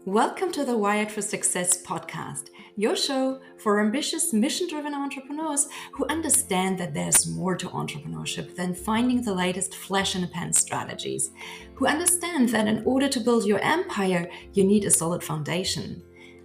Welcome to the Wired for Success podcast, your show for ambitious, mission-driven entrepreneurs who understand that there's more to entrepreneurship than finding the latest flash-in-the-pan strategies, who understand that in order to build your empire, you need a solid foundation.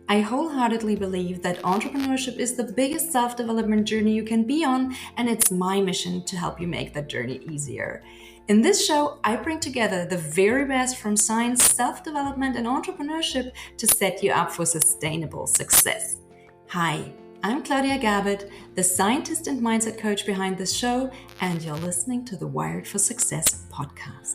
I wholeheartedly believe that entrepreneurship is the biggest self-development journey you can be on, and it's my mission to help you make that journey easier. In this show, I bring together the very best from science, self-development, and entrepreneurship to set you up for sustainable success. Hi, I'm Claudia Garbutt, the scientist and mindset coach behind this show, and you're listening to the Wired for Success podcast.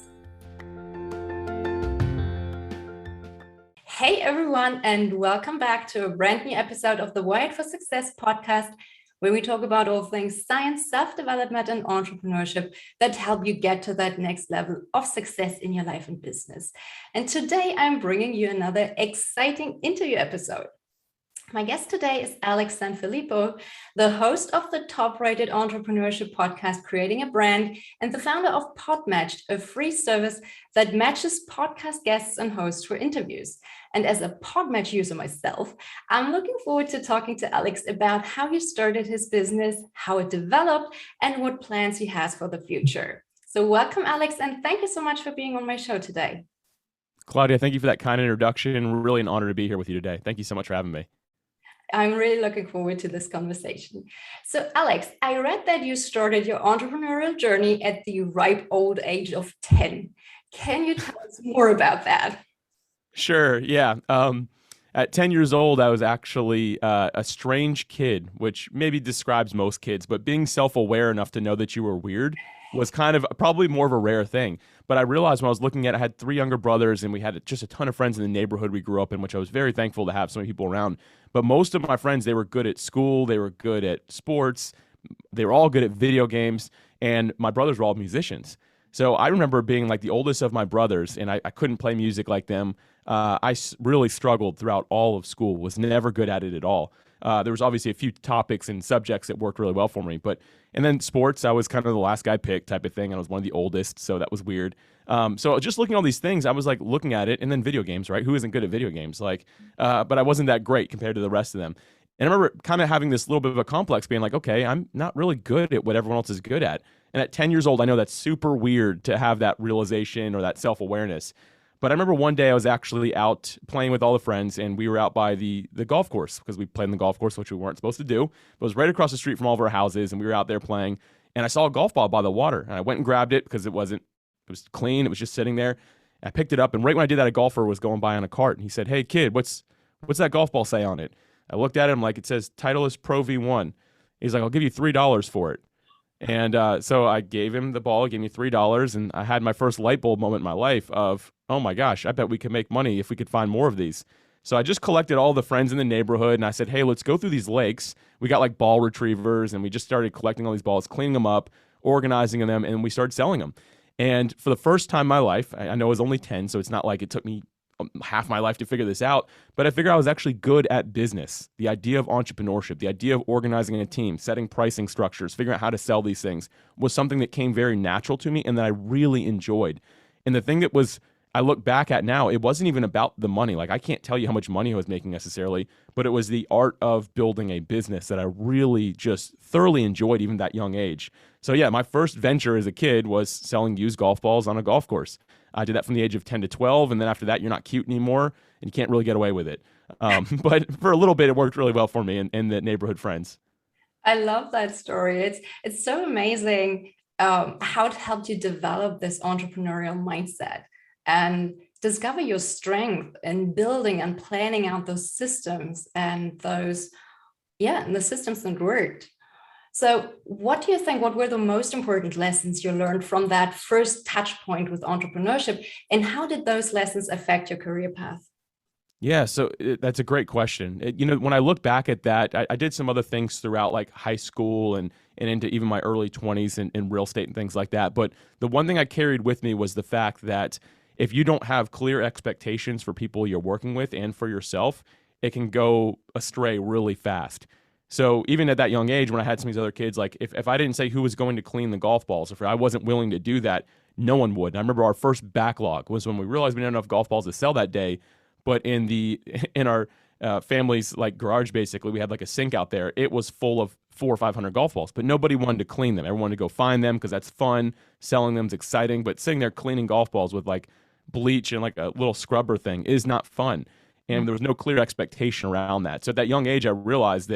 Hey everyone, and welcome back to a brand new episode of the Wired for Success podcast, where we talk about all things science, self-development, and entrepreneurship that help you get to that next level of success in your life and business. And today I'm bringing you another exciting interview episode. My guest today is Alex Sanfilippo, the host of the top-rated entrepreneurship podcast, Creating a Brand, and the founder of PodMatch, a free service that matches podcast guests and hosts for interviews. And as a PodMatch user myself, I'm looking forward to talking to Alex about how he started his business, how it developed, and what plans he has for the future. So welcome, Alex, and thank you so much for being on my show today. Claudia, thank you for that kind introduction. Really an honor to be here with you today. Thank you so much for having me. I'm really looking forward to this conversation. So, Alex, I read that you started your entrepreneurial journey at the ripe old age of 10. Can you tell us more about that? Sure, yeah. At 10 years old, I was actually a strange kid, which maybe describes most kids, but being self-aware enough to know that you were weird was kind of probably more of a rare thing. But I realized when I was looking at it, I had 3 younger brothers, and we had just a ton of friends in the neighborhood we grew up in, which I was very thankful to have so many people around. But most of my friends, they were good at school, they were good at sports, they were all good at video games, and my brothers were all musicians. So I remember being like the oldest of my brothers, and I couldn't play music like them. I really struggled throughout all of school, was never good at it at all. There was obviously a few topics and subjects that worked really well for me. And then sports, I was kind of the last guy picked type of thing. I was one of the oldest, so that was weird. So just looking at all these things, I was like looking at it, and then video games, right? Who isn't good at video games? But I wasn't that great compared to the rest of them. And I remember kind of having this little bit of a complex being like, okay, I'm not really good at what everyone else is good at. And at 10 years old, I know that's super weird to have that realization or that self-awareness. But I remember one day I was actually out playing with all the friends, and we were out by the golf course because we played in the golf course, which we weren't supposed to do. But it was right across the street from all of our houses, and we were out there playing. And I saw a golf ball by the water, and I went and grabbed it because it was clean. It was just sitting there. I picked it up, and right when I did that, a golfer was going by on a cart, and he said, "Hey, kid, what's that golf ball say on it?" I looked at him like, it says Titleist Pro V1. He's like, "I'll give you $3 for it." And so I gave him the ball, he gave me $3, and I had my first light bulb moment in my life of, oh my gosh, I bet we could make money if we could find more of these. So I just collected all the friends in the neighborhood, and I said, hey, let's go through these lakes. We got like ball retrievers, and we just started collecting all these balls, cleaning them up, organizing them, and we started selling them. And for the first time in my life, I know I was only 10, so it's not like it took me half my life to figure this out, but I figured I was actually good at business. The idea of entrepreneurship, the idea of organizing a team, setting pricing structures, figuring out how to sell these things was something that came very natural to me and that I really enjoyed. And the thing that I look back at now, it wasn't even about the money. Like, I can't tell you how much money I was making necessarily, but it was the art of building a business that I really just thoroughly enjoyed even that young age. So yeah, my first venture as a kid was selling used golf balls on a golf course. I did that from the age of 10 to 12, and then after that, you're not cute anymore, and you can't really get away with it. But for a little bit, it worked really well for me and the neighborhood friends. I love that story. It's so amazing how it helped you develop this entrepreneurial mindset and discover your strength in building and planning out those systems and the systems that worked. So what do you think, what were the most important lessons you learned from that first touch point with entrepreneurship, and how did those lessons affect your career path? Yeah, so that's a great question. When I look back at that, I did some other things throughout like high school and into even my early 20s in real estate and things like that. But the one thing I carried with me was the fact that if you don't have clear expectations for people you're working with and for yourself, it can go astray really fast. So even at that young age, when I had some of these other kids, like if I didn't say who was going to clean the golf balls, if I wasn't willing to do that, no one would. And I remember our first backlog was when we realized we didn't have enough golf balls to sell that day, but in our family's like garage, basically, we had like a sink out there. It was full of 400 or 500 golf balls, but nobody wanted to clean them. Everyone wanted to go find them because that's fun. Selling them is exciting, but sitting there cleaning golf balls with like bleach and like a little scrubber thing is not fun. And there was no clear expectation around that. So at that young age, I realized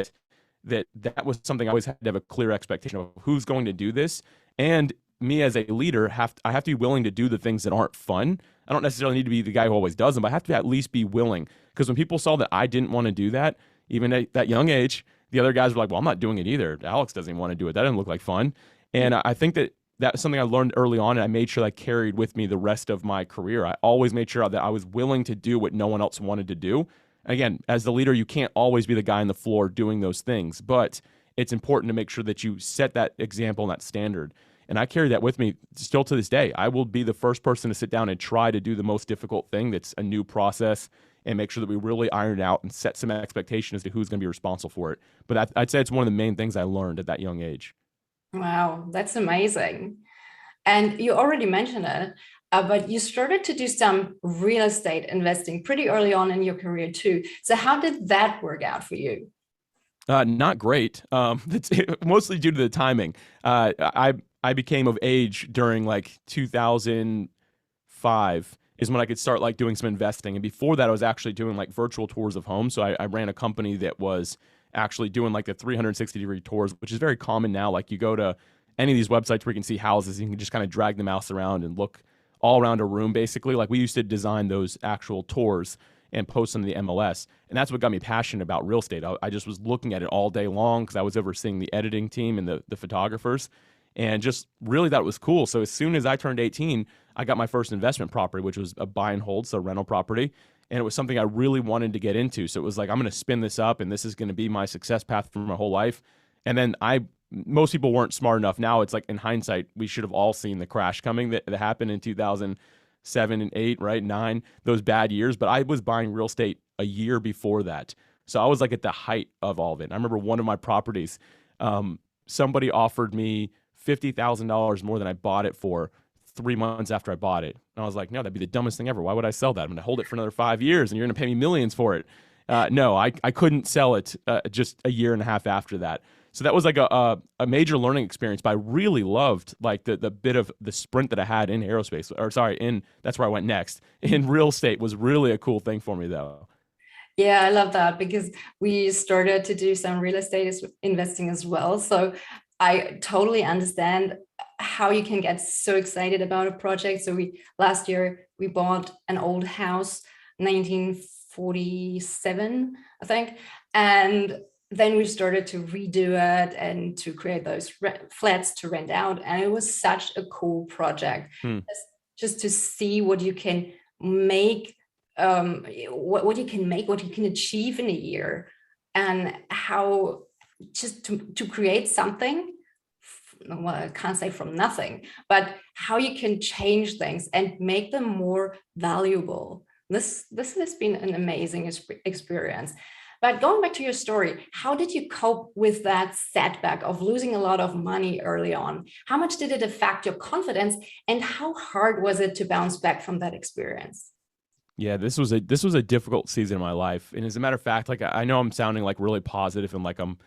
that was something I always had to have a clear expectation of who's going to do this. And me as a leader, I have to be willing to do the things that aren't fun. I don't necessarily need to be the guy who always does them, but I have to at least be willing. Because when people saw that I didn't want to do that, even at that young age, the other guys were like, well, I'm not doing it either. Alex doesn't even want to do it. That doesn't look like fun. And I think that's something I learned early on, and I made sure I carried with me the rest of my career. I always made sure that I was willing to do what no one else wanted to do. Again, as the leader, you can't always be the guy on the floor doing those things, but it's important to make sure that you set that example and that standard. And I carry that with me still to this day. I will be the first person to sit down and try to do the most difficult thing that's a new process and make sure that we really iron it out and set some expectation as to who's going to be responsible for it. But I'd say it's one of the main things I learned at that young age. Wow, that's amazing. And you already mentioned it, but you started to do some real estate investing pretty early on in your career too. So how did that work out for you? Not great. It's mostly due to the timing. I became of age during like 2005 is when I could start like doing some investing. And before that, I was actually doing like virtual tours of homes. So I ran a company that was actually doing like the 360-degree tours, which is very common now. Like you go to any of these websites where you can see houses, you can just kind of drag the mouse around and look all around a room, basically. Like we used to design those actual tours and post them to the MLS. And that's what got me passionate about real estate. I just was looking at it all day long because I was overseeing the editing team and the photographers, and just really thought it was cool. So as soon as I turned 18, I got my first investment property, which was a buy and hold, so rental property. And it was something I really wanted to get into. So it was like, I'm going to spin this up and this is going to be my success path for my whole life. And then most people weren't smart enough. Now it's like in hindsight, we should have all seen the crash coming that happened in 2007 and 8, right? 9, those bad years. But I was buying real estate a year before that. So I was like at the height of all of it. And I remember one of my properties, somebody offered me $50,000 more than I bought it for 3 months after I bought it. And I was like, no, that'd be the dumbest thing ever. Why would I sell that? I'm going to hold it for another 5 years and you're going to pay me millions for it. No, I couldn't sell it just a year and a half after that. So that was like a major learning experience, but I really loved like the bit of the sprint that I had in aerospace, or sorry, that's where I went next. In real estate was really a cool thing for me though. Yeah, I love that because we started to do some real estate investing as well. So I totally understand how you can get so excited about a project. So last year we bought an old house, 1947, I think, and then we started to redo it and to create those flats to rent out. And it was such a cool project, just to see what you can make, what you can make, what you can achieve in a year, and how just to create something. Well, I can't say from nothing, but how you can change things and make them more valuable. This has been an amazing experience. But going back to your story, how did you cope with that setback of losing a lot of money early on? How much did it affect your confidence, and how hard was it to bounce back from that experience? Yeah, this was a difficult season in my life. And as a matter of fact, like I know I'm sounding like really positive and like I'm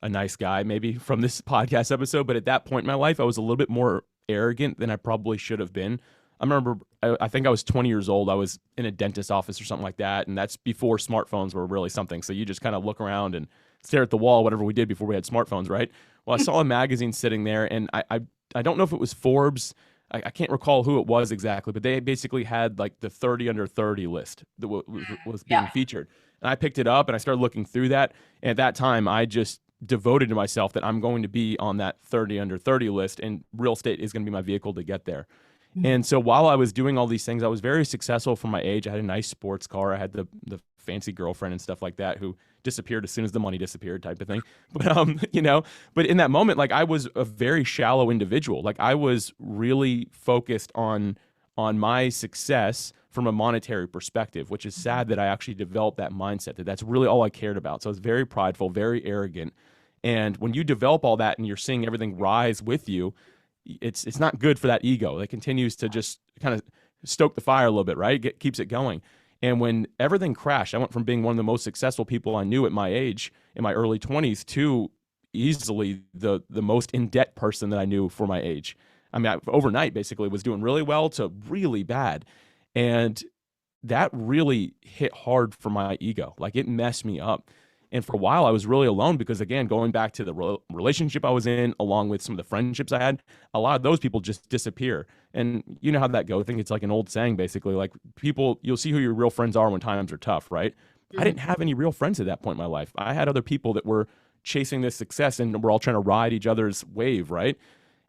a nice guy maybe from this podcast episode, but at that point in my life, I was a little bit more arrogant than I probably should have been. I remember, I think I was 20 years old. I was in a dentist's office or something like that. And that's before smartphones were really something. So you just kind of look around and stare at the wall, whatever we did before we had smartphones, right? Well, I saw a magazine sitting there, and I don't know if it was Forbes. I can't recall who it was exactly, but they basically had like the 30 under 30 list that was being featured. And I picked it up and I started looking through that. And at that time, I just devoted to myself that I'm going to be on that 30 under 30 list, and real estate is going to be my vehicle to get there. And so while I was doing all these things, I was very successful for my age. I had a nice sports car. I had the fancy girlfriend and stuff like that who disappeared as soon as the money disappeared, type of thing. But but in that moment, like I was a very shallow individual. Like I was really focused on my success from a monetary perspective, which is sad that I actually developed that mindset, that's really all I cared about. So I was very prideful, very arrogant. And when you develop all that and you're seeing everything rise with you, it's not good for that ego. That continues to just kind of stoke the fire a little bit, right? Keeps it going. And when everything crashed, I went from being one of the most successful people I knew at my age in my early 20s to easily the most in debt person that I knew for my age. I mean, overnight basically was doing really well to really bad. And that really hit hard for my ego. Like it messed me up. And for a while, I was really alone because, again, going back to the relationship I was in, along with some of the friendships I had, a lot of those people just disappear. And you know how that goes. I think it's like an old saying, basically, like people, you'll see who your real friends are when times are tough, right? I didn't have any real friends at that point in my life. I had other people that were chasing this success and we're all trying to ride each other's wave, right?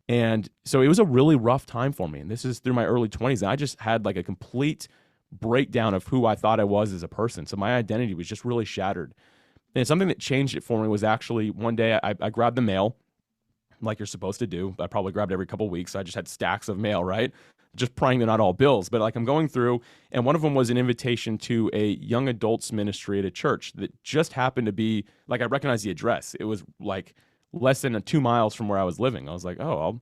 And so it was a really rough time for me. And this is through my early 20s. And I just had like a complete breakdown of who I thought I was as a person. So my identity was just really shattered. And something that changed it for me was actually one day I grabbed the mail like you're supposed to do. I probably grabbed every couple of weeks. So I just had stacks of mail, right? Just praying they're not all bills. But like I'm going through, and one of them was an invitation to a young adults ministry at a church that just happened to be, like I recognized the address. It was like less than 2 miles from where I was living. I was like, oh,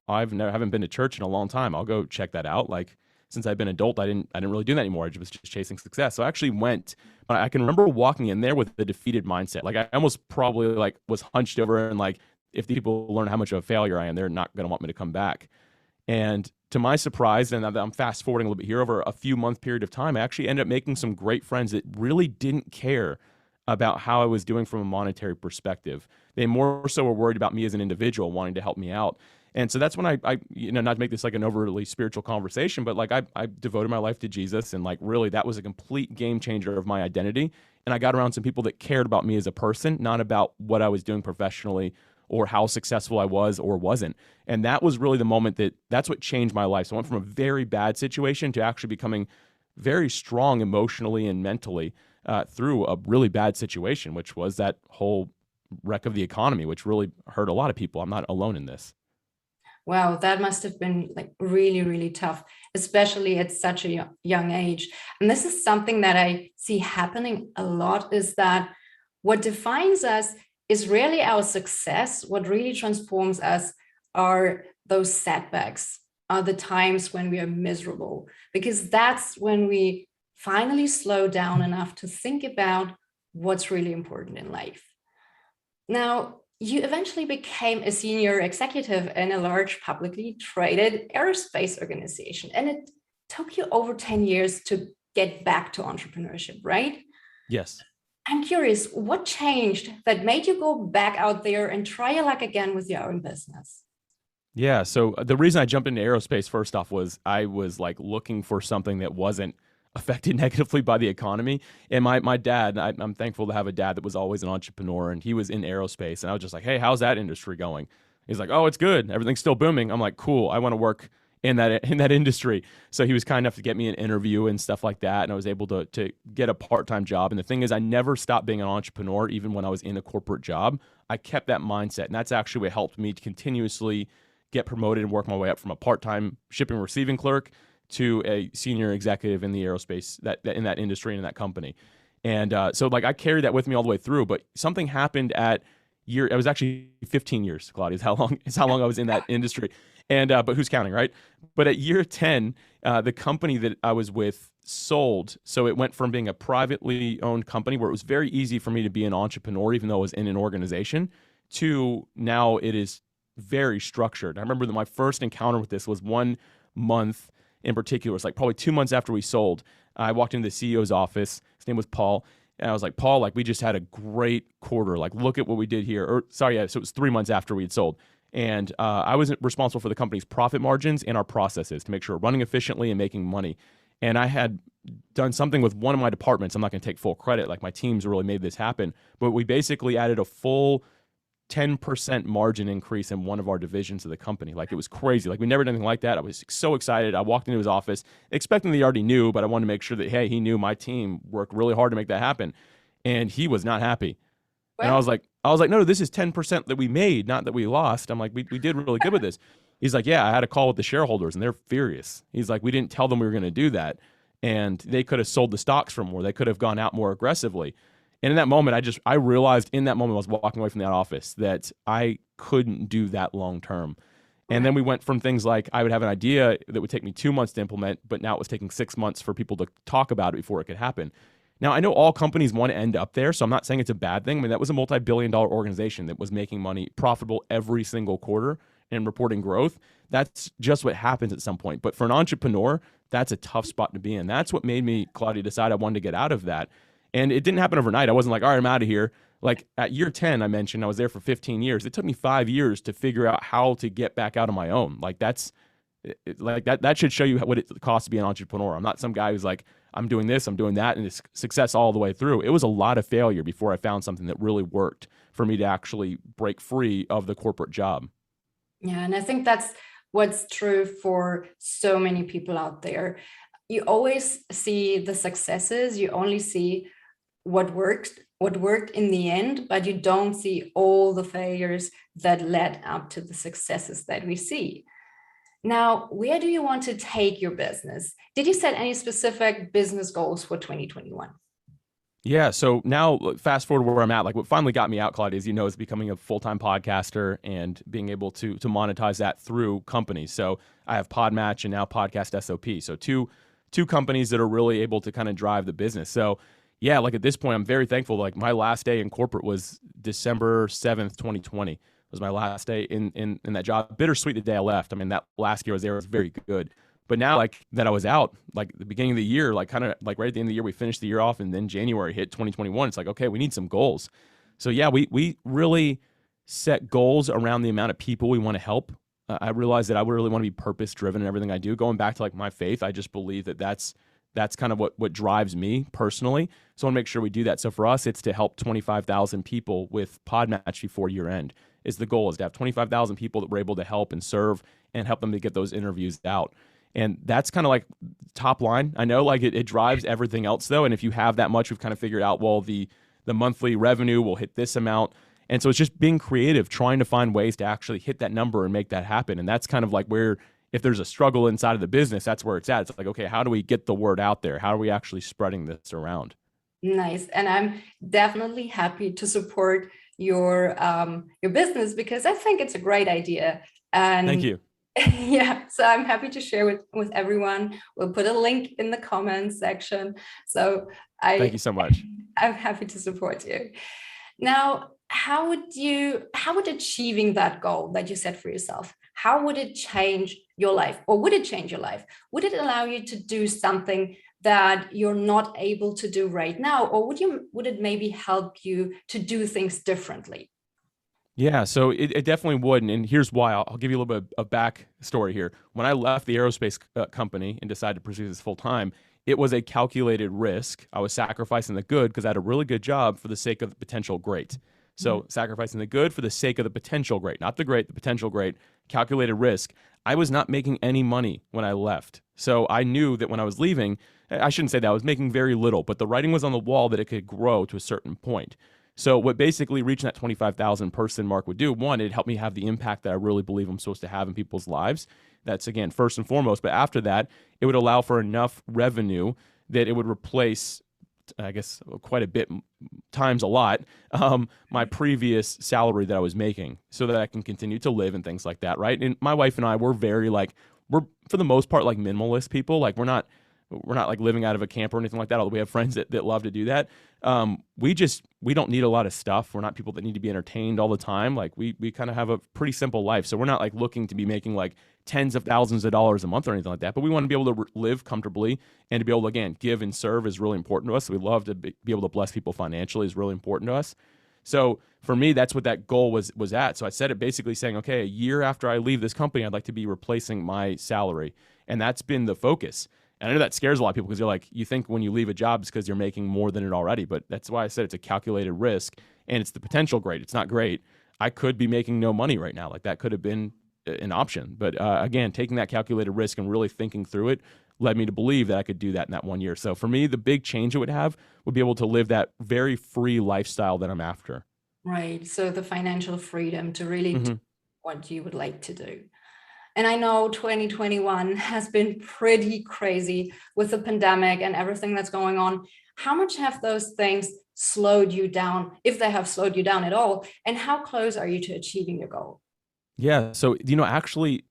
haven't been to church in a long time. I'll go check that out. Like since I've been adult, I didn't really do that anymore. I was just chasing success. So I actually went, but I can remember walking in there with a defeated mindset. Like I almost probably like was hunched over and like, if the people learn how much of a failure I am, they're not going to want me to come back. And to my surprise, and I'm fast forwarding a little bit here, over a few month period of time, I actually ended up making some great friends that really didn't care about how I was doing from a monetary perspective. They more so were worried about me as an individual, wanting to help me out. And so that's when I not to make this like an overly spiritual conversation, but like I devoted my life to Jesus, and like really that was a complete game changer of my identity. And I got around some people that cared about me as a person, not about what I was doing professionally or how successful I was or wasn't. And that was really the moment that's what changed my life. So I went from a very bad situation to actually becoming very strong emotionally and mentally through a really bad situation, which was that whole wreck of the economy, which really hurt a lot of people. I'm not alone in this. Wow, that must have been like really, really tough, especially at such a young age. And this is something that I see happening a lot, is that what defines us is really our success. What really transforms us are those setbacks, are the times when we are miserable, because that's when we finally slow down enough to think about what's really important in life. Now, you eventually became a senior executive in a large publicly traded aerospace organization, and it took you over 10 years to get back to entrepreneurship, right? Yes. I'm curious, what changed that made you go back out there and try your luck again with your own business? Yeah. So the reason I jumped into aerospace first off was I was like looking for something that wasn't affected negatively by the economy. And my dad, I'm thankful to have a dad that was always an entrepreneur, and he was in aerospace. And I was just like, hey, how's that industry going? He's like, oh, it's good. Everything's still booming. I'm like, cool. I want to work in that industry. So he was kind enough to get me an interview and stuff like that. And I was able to get a part-time job. And the thing is, I never stopped being an entrepreneur, even when I was in a corporate job. I kept that mindset. And that's actually what helped me to continuously get promoted and work my way up from a part-time shipping receiving clerk to a senior executive in the aerospace that in that industry and in that company. And so like I carried that with me all the way through, but something happened it was actually 15 years, Claudia, is how long I was in that industry. And but who's counting, right? But at year 10, the company that I was with sold. So it went from being a privately owned company where it was very easy for me to be an entrepreneur, even though I was in an organization, to now it is very structured. I remember that my first encounter with this was 1 month in particular. It's like probably 2 months after we sold. I walked into the CEO's office. His name was Paul. And I was like, Paul, like we just had a great quarter. Like, look at what we did here. So it was 3 months after we had sold. And I was responsible for the company's profit margins and our processes to make sure we're running efficiently and making money. And I had done something with one of my departments. I'm not going to take full credit. Like my teams really made this happen. But we basically added a full 10% margin increase in one of our divisions of the company. Like it was crazy. Like we never did anything like that. I was so excited. I walked into his office expecting that he already knew, but I wanted to make sure that, hey, he knew my team worked really hard to make that happen. And he was not happy. Well, and I was like, no, this is 10% that we made, not that we lost. I'm like, we did really good with this. He's like, yeah, I had a call with the shareholders and they're furious. He's like, we didn't tell them we were going to do that. And they could have sold the stocks for more. They could have gone out more aggressively. And in that moment, I realized in that moment, I was walking away from that office that I couldn't do that long term. And then we went from things like I would have an idea that would take me 2 months to implement, but now it was taking 6 months for people to talk about it before it could happen. Now, I know all companies want to end up there, so I'm not saying it's a bad thing. I mean, that was a multi-billion-dollar organization that was making money, profitable every single quarter and reporting growth. That's just what happens at some point. But for an entrepreneur, that's a tough spot to be in. That's what made me, Claudia, decide I wanted to get out of that. And it didn't happen overnight. I wasn't like, all right, I'm out of here. Like at year 10, I mentioned I was there for 15 years. It took me 5 years to figure out how to get back out on my own. Like that should show you what it costs to be an entrepreneur. I'm not some guy who's like, I'm doing this, I'm doing that, and it's success all the way through. It was a lot of failure before I found something that really worked for me to actually break free of the corporate job. Yeah, and I think that's what's true for so many people out there. You always see the successes, you only see what worked in the end, but you don't see all the failures that led up to the successes that we see. Now, where do you want to take your business? Did you set any specific business goals for 2021? Yeah. So now fast forward where I'm at, like what finally got me out, Claudia, as you know, is becoming a full-time podcaster and being able to monetize that through companies. So I have PodMatch and now PodcastSOP. So two companies that are really able to kind of drive the business. So yeah, like at this point, I'm very thankful. Like my last day in corporate was December 7th, 2020 was my last day in that job. Bittersweet the day I left. I mean, that last year I was there, it was very good. But now like that I was out, like the beginning of the year, like kind of like right at the end of the year, we finished the year off and then January hit 2021. It's like, okay, we need some goals. So yeah, we really set goals around the amount of people we want to help. I realized that I really want to be purpose driven in everything I do. Going back to like my faith, I just believe that that's kind of what drives me personally. So I want to make sure we do that. So for us, it's to help 25,000 people with PodMatch before year end. Is the goal is to have 25,000 people that we're able to help and serve and help them to get those interviews out. And that's kind of like top line. I know like it drives everything else though. And if you have that much, we've kind of figured out, well, the monthly revenue will hit this amount. And so it's just being creative, trying to find ways to actually hit that number and make that happen. And that's kind of like where, if there's a struggle inside of the business, that's where it's at. It's like, okay, how do we get the word out there? How are we actually spreading this around? Nice. And I'm definitely happy to support your business because I think it's a great idea. And thank you. Yeah, so I'm happy to share with everyone. We'll put a link in the comments section. So thank you so much. I'm happy to support you. Now, how would achieving that goal that you set for yourself, how would it change your life? Or would it change your life? Would it allow you to do something that you're not able to do right now? Or would it maybe help you to do things differently? Yeah, so it definitely would. And here's why. I'll give you a little bit of back story here. When I left the aerospace company and decided to pursue this full time, it was a calculated risk. I was sacrificing the good because I had a really good job for the sake of the potential great. So sacrificing the good for the sake of the potential great, not the great, the potential great, calculated risk. I was not making any money when I left. So I knew that when I was leaving, I shouldn't say that, I was making very little, but the writing was on the wall that it could grow to a certain point. So what basically reaching that 25,000 person mark would do, one, it helped me have the impact that I really believe I'm supposed to have in people's lives. That's, again, first and foremost. But after that, it would allow for enough revenue that it would replace, I guess, quite a bit, times a lot, my previous salary that I was making so that I can continue to live and things like that, right? And my wife and I, we're very we're for the most part like minimalist people. Like we're not like living out of a camper or anything like that, although we have friends that love to do that. We don't need a lot of stuff. We're not people that need to be entertained all the time. Like we kind of have a pretty simple life. So we're not like looking to be making like tens of thousands of dollars a month or anything like that, but we want to be able to live comfortably and to be able to, again, give and serve is really important to us. We love to be able to bless people financially is really important to us. So for me, that's what that goal was at. So I set it basically saying, okay, a year after I leave this company, I'd like to be replacing my salary. And that's been the focus. And I know that scares a lot of people because you're like, you think when you leave a job it's because you're making more than it already. But that's why I said it's a calculated risk and it's the potential great. It's not great. I could be making no money right now. Like that could have been an option. But again, taking that calculated risk and really thinking through it led me to believe that I could do that in that 1 year. So for me, the big change it would have would be able to live that very free lifestyle that I'm after. Right. So the financial freedom to really do what you would like to do. And I know 2021 has been pretty crazy with the pandemic and everything that's going on. How much have those things slowed you down, if they have slowed you down at all? And how close are you to achieving your goal? Yeah. So, actually,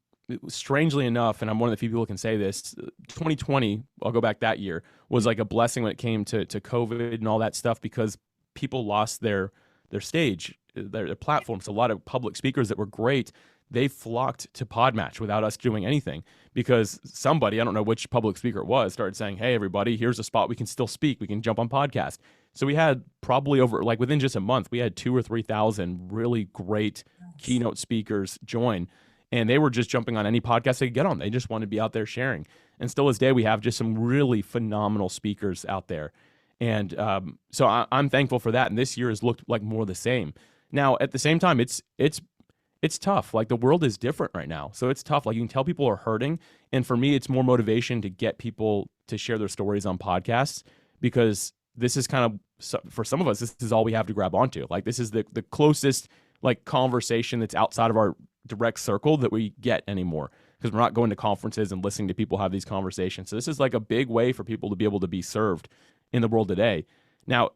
strangely enough, and I'm one of the few people who can say this, 2020, I'll go back that year, was like a blessing when it came to COVID and all that stuff because people lost their stage, their platforms. A lot of public speakers that were great, they flocked to PodMatch without us doing anything because somebody, I don't know which public speaker it was, started saying, "Hey, everybody, here's a spot we can still speak. We can jump on podcast." So we had probably over, like within just a month, we had 2,000 or 3,000 really great keynote speakers join, and they were just jumping on any podcast they could get on. They just wanted to be out there sharing. And still this day, we have just some really phenomenal speakers out there. And so I'm thankful for that. And this year has looked like more the same. Now, at the same time, it's tough. Like the world is different right now. So it's tough. Like you can tell people are hurting. And for me, it's more motivation to get people to share their stories on podcasts because this is kind of, for some of us, this is all we have to grab onto. Like this is the closest like conversation that's outside of our direct circle that we get anymore because we're not going to conferences and listening to people have these conversations. So this is like a big way for people to be able to be served in the world today. Now,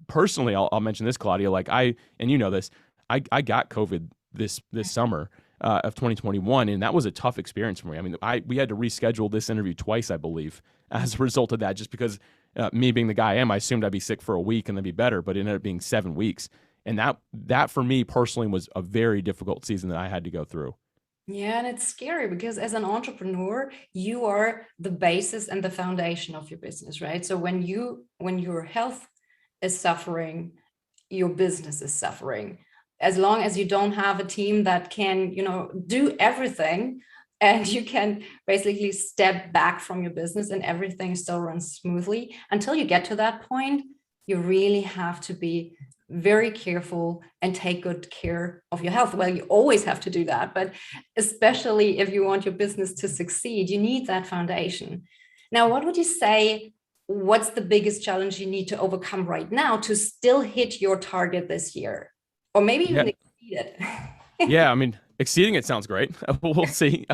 personally, I'll mention this, Claudia, like and you know this, I got COVID this summer of 2021, and that was a tough experience for me. I mean, we had to reschedule this interview twice, I believe, as a result of that, just because me being the guy I am, I assumed I'd be sick for a week and then be better, but it ended up being 7 weeks. And that for me personally was a very difficult season that I had to go through. Yeah, and it's scary because as an entrepreneur, you are the basis and the foundation of your business, right? So when your health is suffering, your business is suffering. As long as you don't have a team that can, do everything and you can basically step back from your business and everything still runs smoothly, until you get to that point, you really have to be very careful and take good care of your health. Well, you always have to do that, but especially if you want your business to succeed, you need that foundation. Now, what would you say, what's the biggest challenge you need to overcome right now to still hit your target this year? Or maybe even exceed it? Yeah, I mean, exceeding it sounds great. We'll see.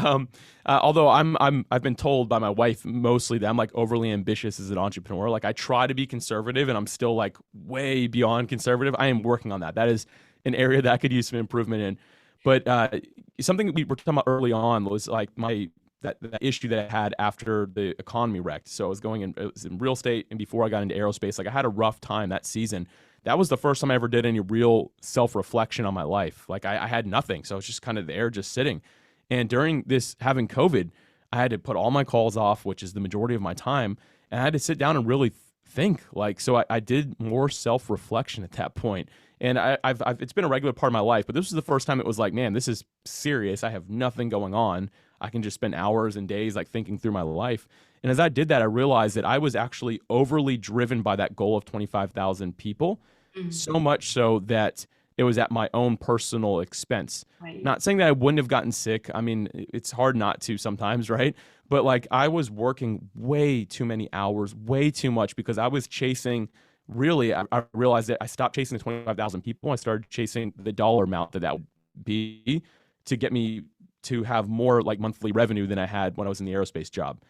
Although I've been told by my wife mostly that I'm like overly ambitious as an entrepreneur. Like I try to be conservative, and I'm still like way beyond conservative. I am working on that. That is an area that I could use some improvement in. But something we were talking about early on was like that issue that I had after the economy wrecked. So it was in real estate, and before I got into aerospace, like I had a rough time that season. That was the first time I ever did any real self-reflection on my life. Like I had nothing. So I was just kind of there, just sitting. And during this, having COVID, I had to put all my calls off, which is the majority of my time. And I had to sit down and really think. Like, so I did more self-reflection at that point. And I've it's been a regular part of my life, but this was the first time it was like, man, this is serious. I have nothing going on. I can just spend hours and days like thinking through my life. And as I did that, I realized that I was actually overly driven by that goal of 25,000 people. So much so that it was at my own personal expense. Right. Not saying that I wouldn't have gotten sick. I mean, it's hard not to sometimes, right? But like I was working way too many hours, way too much because I was chasing, really, I realized that I stopped chasing the 25,000 people. I started chasing the dollar amount that would be to get me to have more like monthly revenue than I had when I was in the aerospace job.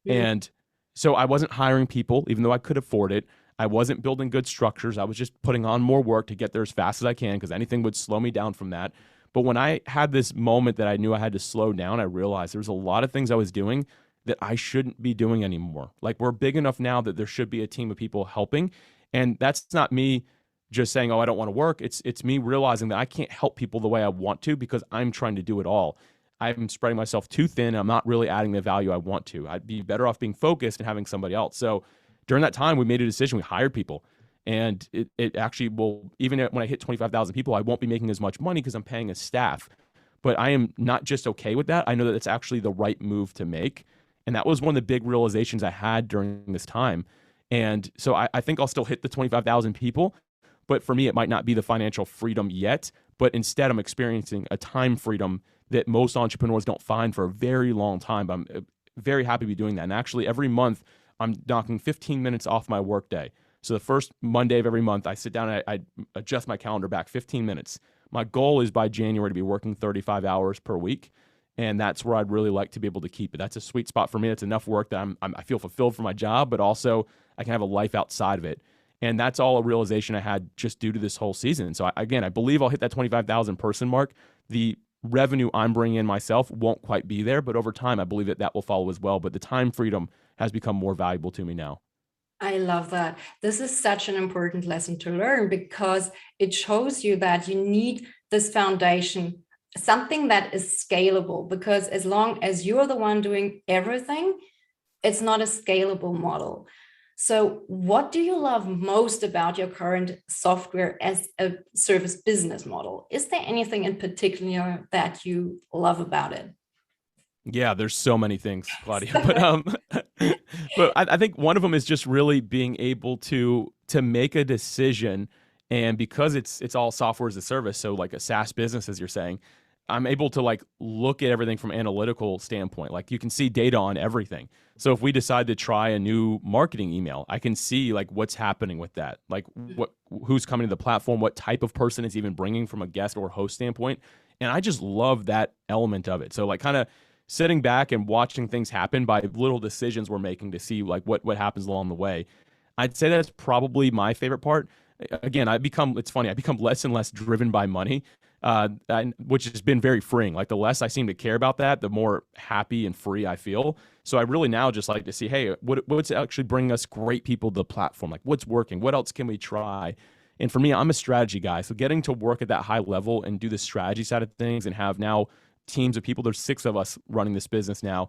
Yeah. And so I wasn't hiring people, even though I could afford it. I wasn't building good structures. I was just putting on more work to get there as fast as I can because anything would slow me down from that. But when I had this moment that I knew I had to slow down, I realized there was a lot of things I was doing that I shouldn't be doing anymore. Like we're big enough now that there should be a team of people helping. And that's not me just saying, oh, I don't want to work. It's me realizing that I can't help people the way I want to because I'm trying to do it all. I'm spreading myself too thin. And I'm not really adding the value I want to. I'd be better off being focused and having somebody else. So during that time, we made a decision. We hired people. And it actually will, even when I hit 25,000 people, I won't be making as much money because I'm paying a staff. But I am not just okay with that. I know that it's actually the right move to make. And that was one of the big realizations I had during this time. And so I think I'll still hit the 25,000 people. But for me, it might not be the financial freedom yet. But instead, I'm experiencing a time freedom that most entrepreneurs don't find for a very long time. But I'm very happy to be doing that. And actually, every month, I'm knocking 15 minutes off my workday. So the first Monday of every month, I sit down and I adjust my calendar back 15 minutes. My goal is by January to be working 35 hours per week. And that's where I'd really like to be able to keep it. That's a sweet spot for me. It's enough work that I feel fulfilled for my job, but also I can have a life outside of it. And that's all a realization I had just due to this whole season. So I believe I'll hit that 25,000 person mark. The revenue I'm bringing in myself won't quite be there, but over time, I believe that that will follow as well. But the time freedom has become more valuable to me now. I love that. This is such an important lesson to learn because it shows you that you need this foundation, something that is scalable, because as long as you're the one doing everything, it's not a scalable model. So what do you love most about your current software as a service business model? Is there anything in particular that you love about it? Yeah, there's so many things, Claudia, but I think one of them is just really being able to make a decision, and because it's all software as a service, so like a SaaS business, as you're saying, I'm able to like look at everything from analytical standpoint. Like you can see data on everything. So if we decide to try a new marketing email, I can see like what's happening with that, like who's coming to the platform, what type of person is even bringing from a guest or host standpoint, and I just love that element of it. So like kind of sitting back and watching things happen by little decisions we're making to see like what happens along the way. I'd say that's probably my favorite part. Again, it's funny, I become less and less driven by money, which has been very freeing. Like the less I seem to care about that, the more happy and free I feel. So I really now just like to see, hey, what's actually bringing us great people to the platform? Like what's working? What else can we try? And for me, I'm a strategy guy. So getting to work at that high level and do the strategy side of things and have now teams of people, there's 6 of us running this business now,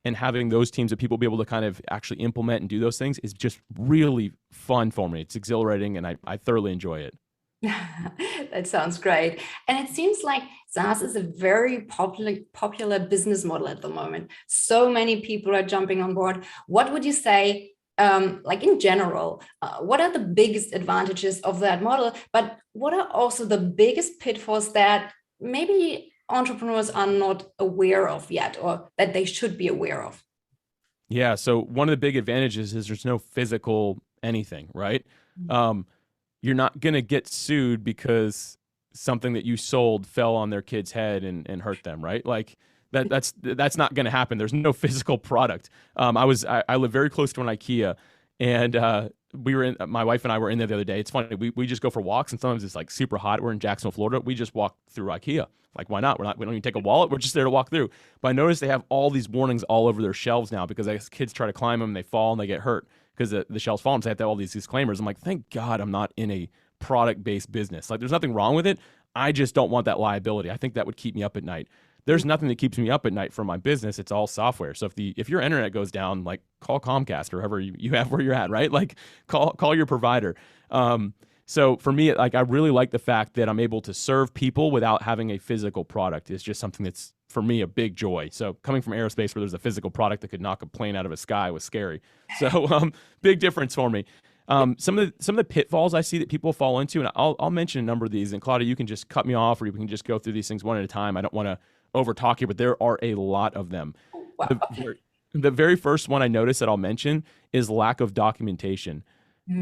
and having those teams of people be able to kind of actually implement and do those things is just really fun for me. It's exhilarating, and I thoroughly enjoy it. That sounds great. And it seems like SaaS is a very popular business model at the moment. So many people are jumping on board. What would you say, like in general, what are the biggest advantages of that model? But what are also the biggest pitfalls that maybe entrepreneurs are not aware of yet, or that they should be aware of? Yeah. So one of the big advantages is there's no physical anything, right? You're not going to get sued because something that you sold fell on their kid's head and hurt them, right? Like that's not going to happen. There's no physical product. I live very close to an IKEA, and my wife and I were in there the other day. It's funny. We just go for walks, and sometimes it's like super hot. We're in Jacksonville, Florida. We just walk through IKEA. Like, why not? We don't even take a wallet. We're just there to walk through. But I noticed they have all these warnings all over their shelves now because as kids try to climb them, they fall and they get hurt because the shelves fall. So they have to have all these disclaimers. I'm like, thank God I'm not in a product-based business. Like, there's nothing wrong with it. I just don't want that liability. I think that would keep me up at night. There's nothing that keeps me up at night for my business. It's all software. So if your internet goes down, like call Comcast or whoever you have where you're at, right? Like call your provider. So for me, like I really like the fact that I'm able to serve people without having a physical product. It's just something that's for me a big joy. So coming from aerospace where there's a physical product that could knock a plane out of the sky was scary. So big difference for me. Some of the pitfalls I see that people fall into, and I'll mention a number of these. And Claudia, you can just cut me off, or you can just go through these things one at a time. I don't want to over talk here, but there are a lot of them. Wow. The very first one I noticed that I'll mention is lack of documentation.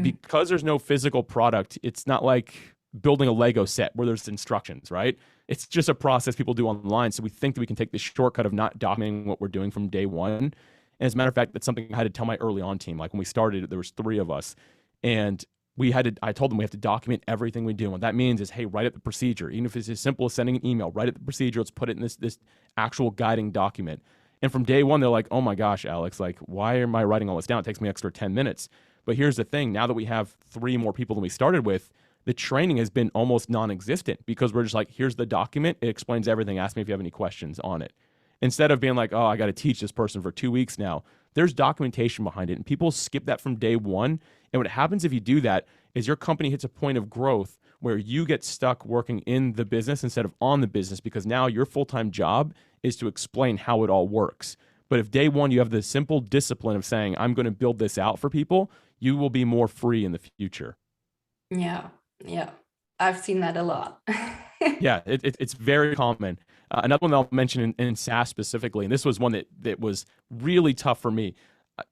Because there's no physical product, it's not like building a Lego set where there's instructions, right? It's just a process people do online. So we think that we can take the shortcut of not documenting what we're doing from day one. And as a matter of fact, that's something I had to tell my early on team. Like when we started, there was 3 of us, and I told them we have to document everything we do. And what that means is, hey, write up the procedure. Even if it's as simple as sending an email, write up the procedure. Let's put it in this actual guiding document. And from day one, they're like, oh my gosh, Alex, like, why am I writing all this down? It takes me extra 10 minutes. But here's the thing. Now that we have 3 more people than we started with, the training has been almost non-existent because we're just like, here's the document. It explains everything. Ask me if you have any questions on it. Instead of being like, oh, I got to teach this person for 2 weeks now, there's documentation behind it. And people skip that from day one. And what happens if you do that is your company hits a point of growth where you get stuck working in the business instead of on the business, because now your full-time job is to explain how it all works. But if day one you have the simple discipline of saying, I'm going to build this out for people, you will be more free in the future. Yeah. I've seen that a lot. Yeah, it's very common. Another one that I'll mention in SaaS specifically, and this was one that was really tough for me.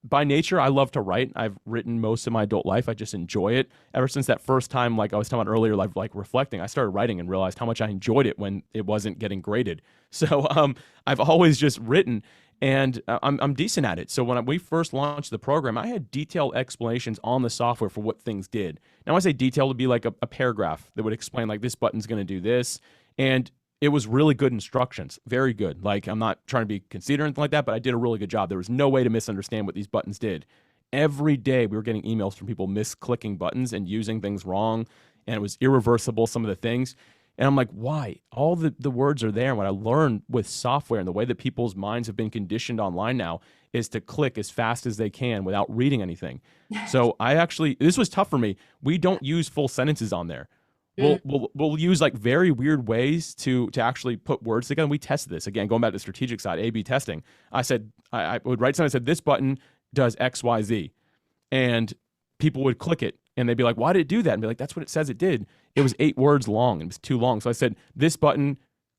By nature, I love to write. I've written most of my adult life. I just enjoy it. Ever since that first time, like I was talking about earlier, like reflecting, I started writing and realized how much I enjoyed it when it wasn't getting graded. So I've always just written, and I'm decent at it. So when we first launched the program, I had detailed explanations on the software for what things did. Now I say detailed would be like a paragraph that would explain like this button's going to do this. And it was really good instructions, very good. Like, I'm not trying to be conceited or anything like that, but I did a really good job. There was no way to misunderstand what these buttons did. Every day we were getting emails from people misclicking buttons and using things wrong, and it was irreversible, some of the things. And I'm like, why? All the words are there. And what I learned with software and the way that people's minds have been conditioned online now is to click as fast as they can without reading anything. So this was tough for me. We don't use full sentences on there. We'll use like very weird ways to actually put words together. And we tested this again, going back to the strategic side, A/B testing. I said, I would write something. I said, this button does X, Y, Z, and people would click it and they'd be like, why did it do that? And be like, that's what it says it did. It was 8 words long. It was too long. So I said, this button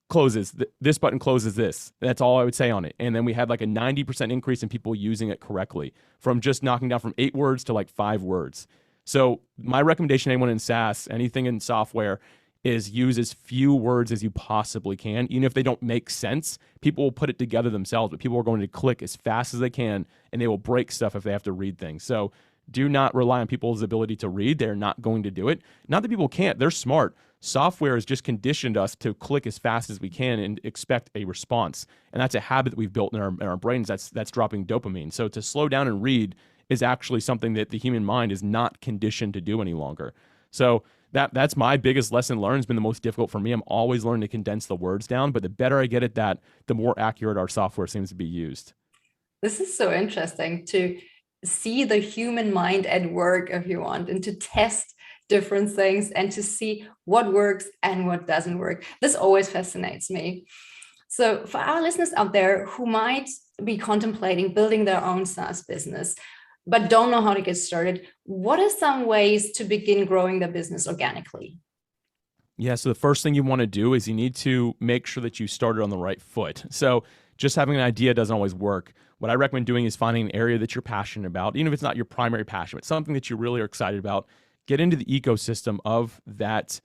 closes, this button closes this. That's all I would say on it. And then we had like a 90% increase in people using it correctly, from just knocking down from 8 words to like 5 words. So my recommendation to anyone in SaaS, anything in software, is use as few words as you possibly can. Even if they don't make sense, people will put it together themselves, but people are going to click as fast as they can, and they will break stuff if they have to read things. So do not rely on people's ability to read. They're not going to do it. Not that people can't. They're smart. Software has just conditioned us to click as fast as we can and expect a response. And that's a habit that we've built in our brains that's dropping dopamine. So to slow down and read is actually something that the human mind is not conditioned to do any longer. So that's my biggest lesson learned. It's been the most difficult for me. I'm always learning to condense the words down, but the better I get at that, the more accurate our software seems to be used. This is so interesting to see the human mind at work, if you want, and to test different things and to see what works and what doesn't work. This always fascinates me. So for our listeners out there who might be contemplating building their own SaaS business, but don't know how to get started, what are some ways to begin growing the business organically? Yeah, so the first thing you want to do is you need to make sure that you started on the right foot. So just having an idea doesn't always work. What I recommend doing is finding an area that you're passionate about, even if it's not your primary passion, but something that you really are excited about. Get into the ecosystem of that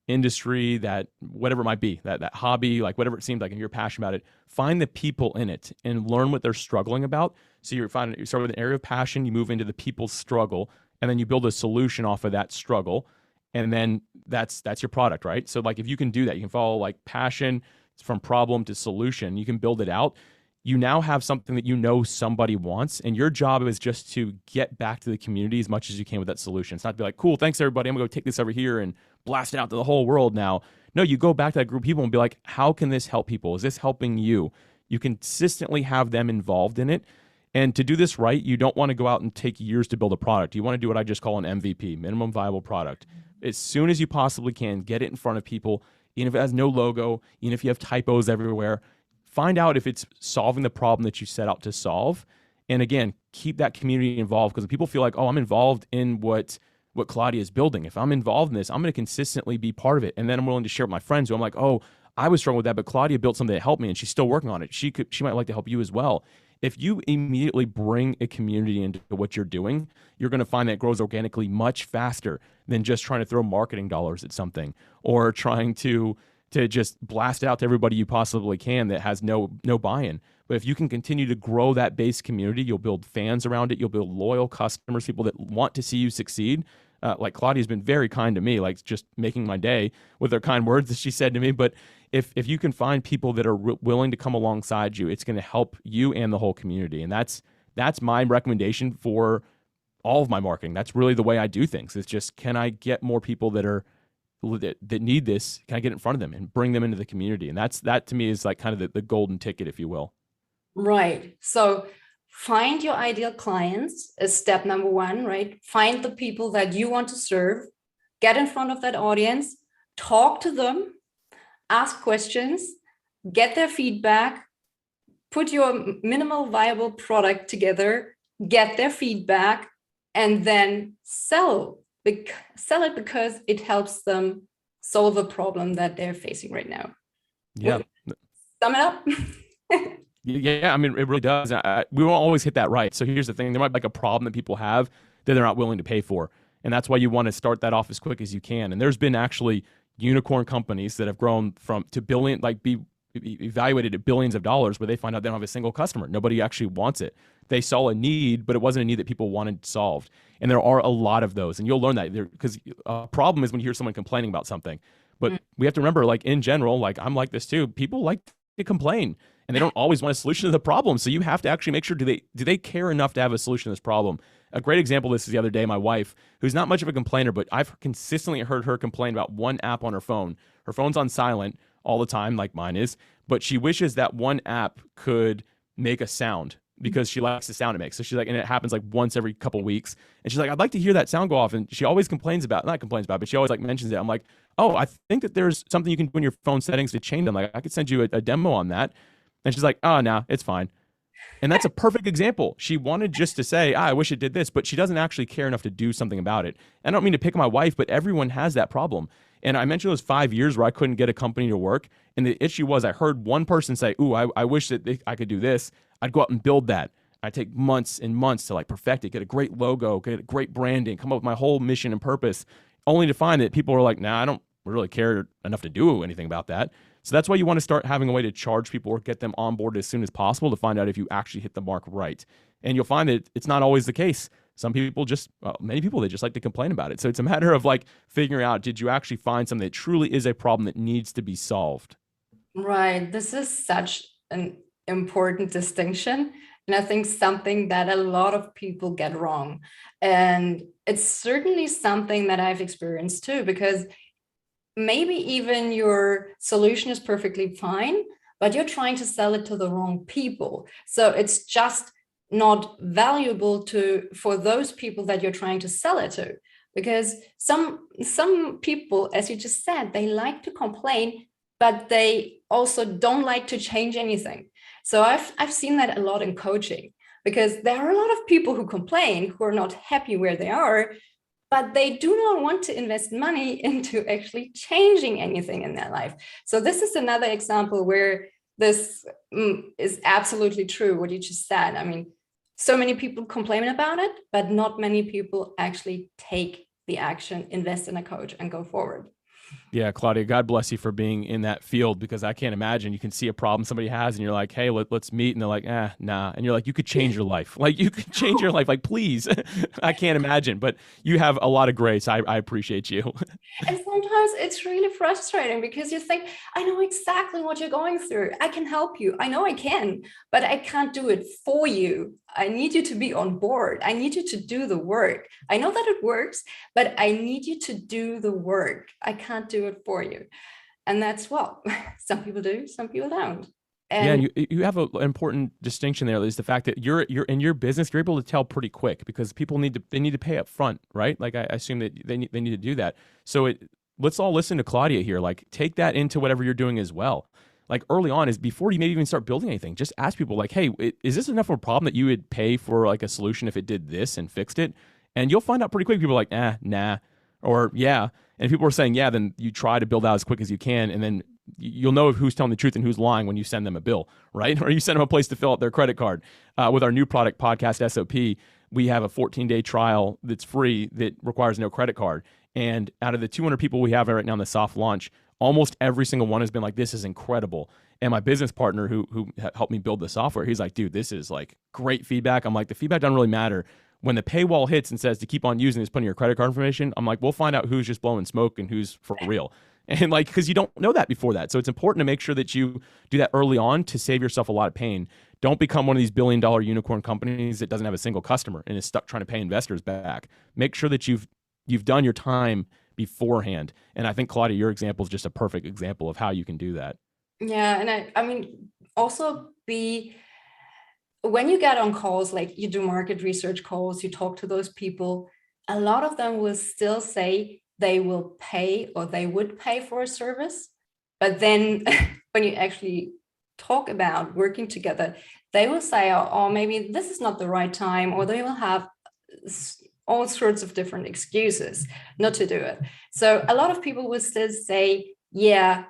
industry, that whatever it might be, that hobby, like whatever it seems like, and you're passionate about it. Find the people in it and learn what they're struggling about. So you start with an area of passion, you move into the people's struggle, and then you build a solution off of that struggle. And then that's your product, right? So like if you can do that, you can follow like passion from problem to solution, you can build it out. You now have something that you know somebody wants, and your job is just to get back to the community as much as you can with that solution. It's not to be like, cool, thanks everybody, I'm gonna go take this over here and blast it out to the whole world now. No, you go back to that group of people and be like, how can this help people? Is this helping you? You consistently have them involved in it. And to do this right, you don't want to go out and take years to build a product. You want to do what I just call an MVP, minimum viable product. As soon as you possibly can, get it in front of people, even if it has no logo, even if you have typos everywhere. Find out if it's solving the problem that you set out to solve. And again, keep that community involved, because people feel like, oh, I'm involved in what Claudia is building. If I'm involved in this, I'm going to consistently be part of it. And then I'm willing to share with my friends who I'm like, oh, I was struggling with that, but Claudia built something that helped me and she's still working on it. She might like to help you as well. If you immediately bring a community into what you're doing, you're going to find that it grows organically much faster than just trying to throw marketing dollars at something or trying to just blast it out to everybody you possibly can that has no buy-in. But if you can continue to grow that base community, you'll build fans around it. You'll build loyal customers, people that want to see you succeed. Like Claudia's been very kind to me, like just making my day with her kind words that she said to me. But if you can find people that are willing to come alongside you, it's going to help you and the whole community. And that's my recommendation for all of my marketing. That's really the way I do things. It's just, can I get more people that need this? Can I get in front of them and bring them into the community? And that to me is like kind of the golden ticket, if you will. Right. So find your ideal clients is step number 1, right? Find the people that you want to serve, get in front of that audience, talk to them, ask questions, get their feedback, put your minimal viable product together, get their feedback, and then sell it because it helps them solve a problem that they're facing right now. Yeah. Sum it up. Yeah, I mean, it really does. We won't always hit that right. So here's the thing. There might be like a problem that people have that they're not willing to pay for. And that's why you want to start that off as quick as you can. And there's been actually unicorn companies that have grown to billion, like be evaluated at billions of dollars, where they find out they don't have a single customer. Nobody actually wants it. They saw a need, but it wasn't a need that people wanted solved. And there are a lot of those. And you'll learn that because a problem is when you hear someone complaining about something. But we have to remember, like in general, like I'm like this too, people like to complain and they don't always want a solution to the problem. So you have to actually make sure, do they care enough to have a solution to this problem? A great example of this is the other day, my wife, who's not much of a complainer, but I've consistently heard her complain about one app on her phone. Her phone's on silent all the time, like mine is, but she wishes that one app could make a sound because she likes the sound it makes. So she's like, and it happens like once every couple weeks. And she's like, I'd like to hear that sound go off. And she always complains about, not complains about, but she always like mentions it. I'm like, oh, I think that there's something you can do in your phone settings to change them. Like I could send you a demo on that. And she's like, oh, no, it's fine. And that's a perfect example. She wanted just to say, I wish it did this, but she doesn't actually care enough to do something about it. I don't mean to pick my wife, but everyone has that problem. And I mentioned those 5 years where I couldn't get a company to work. And the issue was I heard one person say, ooh, I wish that I could do this. I'd go out and build that. I take months and months to like perfect it, get a great logo, get a great branding, come up with my whole mission and purpose, only to find that people are like, nah, I don't really care enough to do anything about that. So that's why you want to start having a way to charge people or get them on board as soon as possible to find out if you actually hit the mark right. And you'll find that it's not always the case. Some people many people, they just like to complain about it. So it's a matter of like figuring out, did you actually find something that truly is a problem that needs to be solved? Right. This is such an important distinction. And I think something that a lot of people get wrong. And it's certainly something that I've experienced too, because maybe even your solution is perfectly fine, but you're trying to sell it to the wrong people. So it's just not valuable for those people that you're trying to sell it to. Because some people, as you just said, they like to complain, but they also don't like to change anything. So I've seen that a lot in coaching, because there are a lot of people who complain, who are not happy where they are, but they do not want to invest money into actually changing anything in their life. So this is another example where this is absolutely true, what you just said. I mean, so many people complain about it, but not many people actually take the action, invest in a coach, and go forward. Yeah, Claudia, God bless you for being in that field, because I can't imagine you can see a problem somebody has and you're like, hey, let's meet. And they're like, nah. And you're like, you could change your life. Like you could change your life. Like, please. I can't imagine, but you have a lot of grace. I appreciate you. And sometimes it's really frustrating because you think, I know exactly what you're going through. I can help you. I know I can, but I can't do it for you. I need you to be on board. I need you to do the work. I know that it works, but I need you to do the work. I can't do it for you. And that's, well, some people do, some people don't. And you have an important distinction there, is the fact that you're in your business, you're able to tell pretty quick because people need to pay up front, right? Like I assume that they need to do that. So let's all listen to Claudia here. Like take that into whatever you're doing as well. Like early on, is before you maybe even start building anything, just ask people like, hey, is this enough of a problem that you would pay for like a solution if it did this and fixed it? And you'll find out pretty quick. People are like, nah, or yeah. And if people are saying yeah, then you try to build out as quick as you can, and then you'll know who's telling the truth and who's lying when you send them a bill, right? Or you send them a place to fill out their credit card. With our new product, PodcastSOP, we have a 14-day trial that's free that requires no credit card. And out of the 200 people we have right now in the soft launch, almost every single one has been like, this is incredible. And my business partner who helped me build the software, he's like, dude, this is like great feedback. I'm like, the feedback doesn't really matter. When the paywall hits and says to keep on using this, putting your credit card information, I'm like, we'll find out who's just blowing smoke and who's for real. And like, because you don't know that before that. So it's important to make sure that you do that early on to save yourself a lot of pain. Don't become one of these billion-dollar unicorn companies that doesn't have a single customer and is stuck trying to pay investors back. Make sure that you've done your time beforehand. And I think, Claudia, your example is just a perfect example of how you can do that. Yeah. And I mean, also when you get on calls, like you do market research calls, you talk to those people, a lot of them will still say they will pay or they would pay for a service. But then when you actually talk about working together, they will say, oh, maybe this is not the right time, or they will have all sorts of different excuses not to do it. So a lot of people will still say, yeah,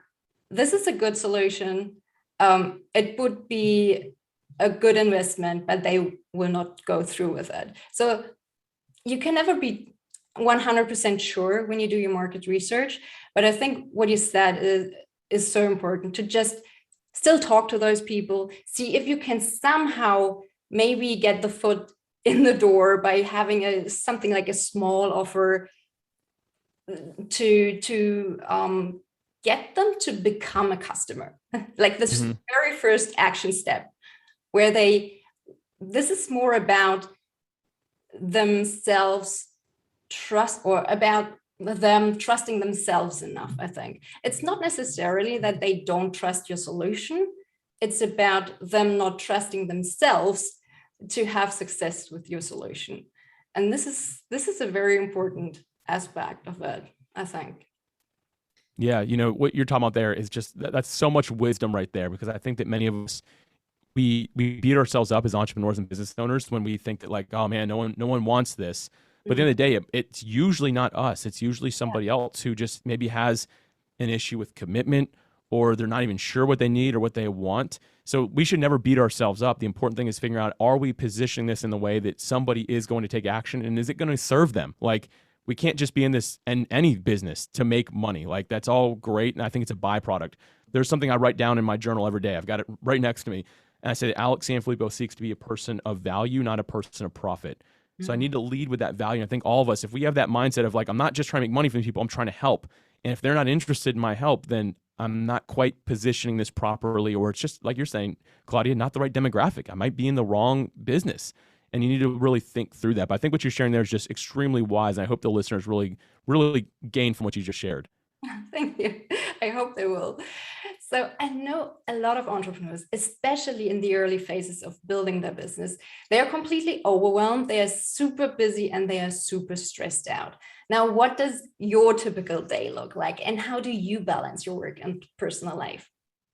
this is a good solution. It would be a good investment, but they will not go through with it. So you can never be 100% sure when you do your market research. But I think what you said is so important, to just still talk to those people, see if you can somehow maybe get the foot in the door by having something like a small offer to get them to become a customer. Like this Mm-hmm. very first action step where this is more about themselves trust, or about them trusting themselves enough. I think it's not necessarily that they don't trust your solution. It's about them not trusting themselves to have success with your solution. And this is a very important aspect of it, I think. Yeah, what you're talking about there is just that's so much wisdom right there, because I think that many of us we beat ourselves up as entrepreneurs and business owners when we think that, like, oh man, no one wants this. But at the end of the day, it's usually not us. It's usually somebody else who just maybe has an issue with commitment, or they're not even sure what they need or what they want. So we should never beat ourselves up. The important thing is figuring out, are we positioning this in the way that somebody is going to take action, and is it going to serve them? Like, we can't just be in this and any business to make money. Like, that's all great, and I think it's a byproduct. There's something I write down in my journal every day. I've got it right next to me. And I say, Alex Sanfilippo seeks to be a person of value, not a person of profit. So I need to lead with that value. And I think all of us, if we have that mindset of, like, I'm not just trying to make money from people, I'm trying to help. And if they're not interested in my help, then I'm not quite positioning this properly, or it's just, like you're saying, Claudia, not the right demographic. I might be in the wrong business. And you need to really think through that. But I think what you're sharing there is just extremely wise. And I hope the listeners really, really gain from what you just shared. Thank you. I hope they will. So I know a lot of entrepreneurs, especially in the early phases of building their business, they are completely overwhelmed, they are super busy, and they are super stressed out. Now, what does your typical day look like, and how do you balance your work and personal life?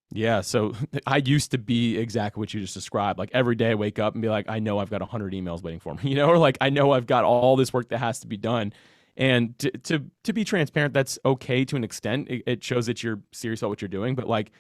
Yeah, so I used to be exactly what you just described. Like, every day I wake up and be like, I know I've got 100 emails waiting for me, or like, I know I've got all this work that has to be done. And to be transparent, that's okay to an extent. It shows that you're serious about what you're doing. But like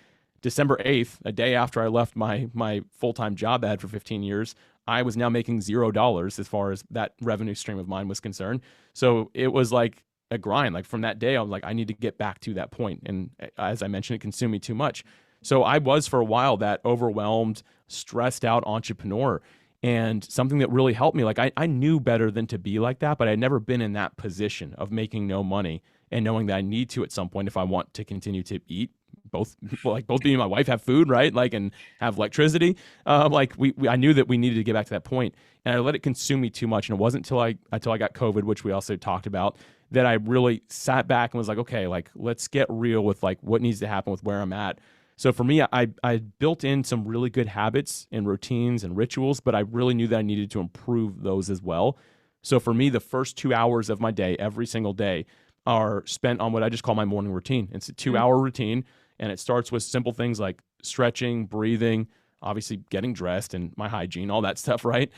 December 8th, a day after I left my full-time job I had for 15 years, I was now making $0 as far as that revenue stream of mine was concerned. So it was like a grind. Like, from that day, I was like, I need to get back to that point. And as I mentioned, it consumed me too much. So I was, for a while, that overwhelmed, stressed out entrepreneur. And something that really helped me, like, I knew better than to be like that, but I'd never been in that position of making no money and knowing that I need to at some point if I want to continue to eat. Both me and my wife have food, right? Like, and have electricity. Like, I knew that we needed to get back to that point, and I let it consume me too much. And it wasn't until I got COVID, which we also talked about, that I really sat back and was like, okay, like, let's get real with, like, what needs to happen with where I'm at. So for me, I built in some really good habits and routines and rituals, but I really knew that I needed to improve those as well. So for me, the first 2 hours of my day, every single day, are spent on what I just call my morning routine. It's a 2-hour routine, and it starts with simple things like stretching, breathing, obviously getting dressed, and my hygiene, all that stuff, right,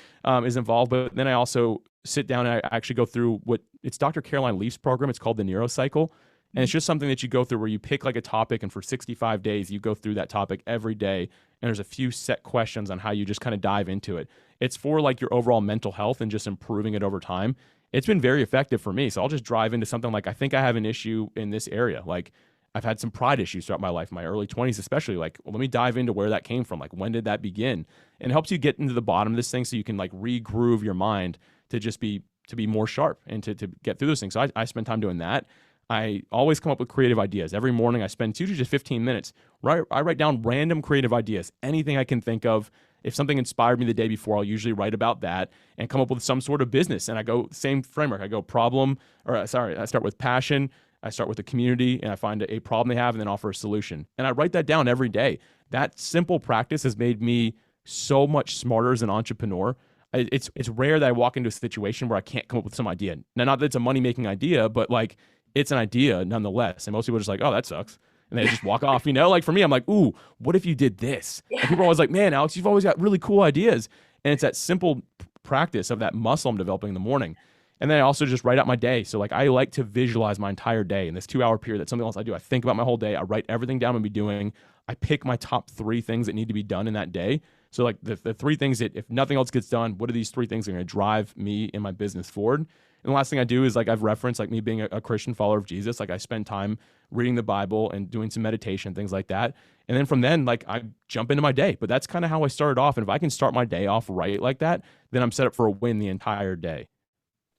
is involved. But then I also sit down and I actually go through it's Dr. Caroline Leaf's program. It's called the Neurocycle. And it's just something that you go through where you pick like a topic, and for 65 days, you go through that topic every day. And there's a few set questions on how you just kind of dive into it. It's for like your overall mental health and just improving it over time. It's been very effective for me. So I'll just drive into something like, I think I have an issue in this area. Like, I've had some pride issues throughout my life, my early 20s especially. Like, well, let me dive into where that came from. Like, when did that begin? And it helps you get into the bottom of this thing so you can like regroove your mind to just be more sharp and to get through those things. So I spend time doing that. I always come up with creative ideas. Every morning I spend 2 to just 15 minutes. I write down random creative ideas, anything I can think of. If something inspired me the day before, I'll usually write about that and come up with some sort of business. And I go same framework. I start with passion. I start with the community, and I find a problem they have and then offer a solution. And I write that down every day. That simple practice has made me so much smarter as an entrepreneur. It's rare that I walk into a situation where I can't come up with some idea. Now, not that it's a money-making idea, but like, it's an idea nonetheless. And most people are just like, oh, that sucks. And they just walk off, Like, for me, I'm like, ooh, what if you did this? Yeah. And people are always like, man, Alex, you've always got really cool ideas. And it's that simple practice of that muscle I'm developing in the morning. And then I also just write out my day. So like, I like to visualize my entire day in this 2-hour period. That's something else I do. I think about my whole day. I write everything down I'm gonna be doing. I pick my top 3 things that need to be done in that day. So like the 3 things that, if nothing else gets done, what are these 3 things that are gonna drive me and my business forward? And the last thing I do is, like, I've referenced, like, me being a Christian follower of Jesus. Like, I spend time reading the Bible and doing some meditation, things like that. And then from then, like, I jump into my day. But that's kind of how I started off. And if I can start my day off right like that, then I'm set up for a win the entire day.